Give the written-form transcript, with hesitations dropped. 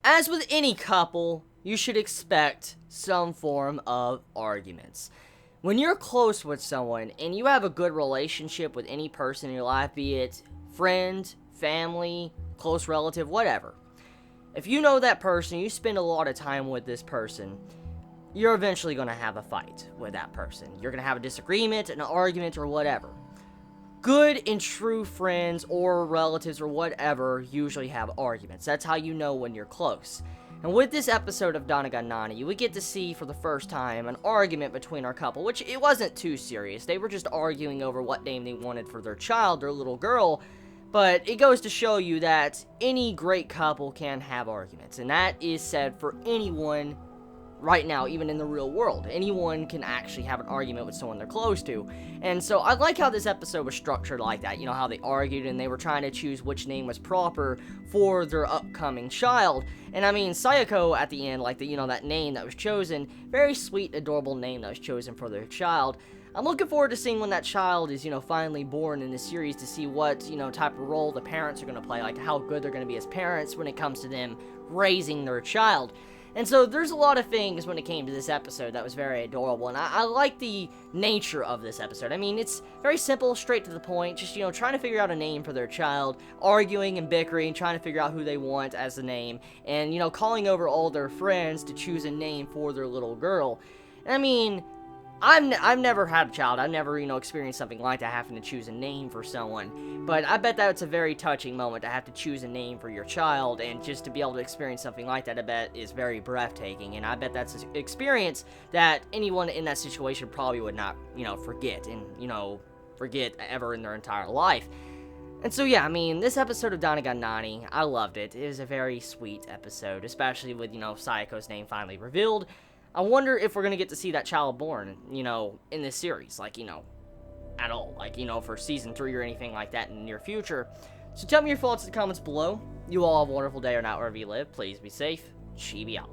As with any couple, you should expect some form of arguments. When you're close with someone and you have a good relationship with any person in your life, be it friend, family, close relative, whatever, if you know that person, you spend a lot of time with this person, you're eventually going to have a fight with that person. You're going to have a disagreement, an argument, or whatever. Good and true friends or relatives or whatever usually have arguments. That's how you know when you're close. And with this episode of Danna ga Nani, we get to see for the first time an argument between our couple, which it wasn't too serious. They were just arguing over what name they wanted for their child, their little girl. But it goes to show you that any great couple can have arguments. And that is said for anyone right now, even in the real world. Anyone can actually have an argument with someone they're close to. And so I like how this episode was structured like that. You know, how they argued and they were trying to choose which name was proper for their upcoming child. And I mean, Sayako at the end, like that name that was chosen, very sweet, adorable name that was chosen for their child. I'm looking forward to seeing when that child is, finally born in this series, to see what, type of role the parents are going to play, like how good they're going to be as parents when it comes to them raising their child. And so there's a lot of things when it came to this episode that was very adorable, and I like the nature of this episode. I mean, it's very simple, straight to the point, just, trying to figure out a name for their child, arguing and bickering, trying to figure out who they want as the name, and, calling over all their friends to choose a name for their little girl. And I mean, I've never had a child. I've never, experienced something like that, having to choose a name for someone. But I bet that's a very touching moment to have to choose a name for your child, and just to be able to experience something like that, I bet is very breathtaking. And I bet that's an experience that anyone in that situation probably would not, forget ever in their entire life. And so, yeah, I mean, this episode of Danna ga Nani, I loved it. It was a very sweet episode, especially with, Sayako's name finally revealed. I wonder if we're going to get to see that child born, in this series, at all, for season 3 or anything like that in the near future. So tell me your thoughts in the comments below. You all have a wonderful day or night wherever you live. Please be safe. Chibi out.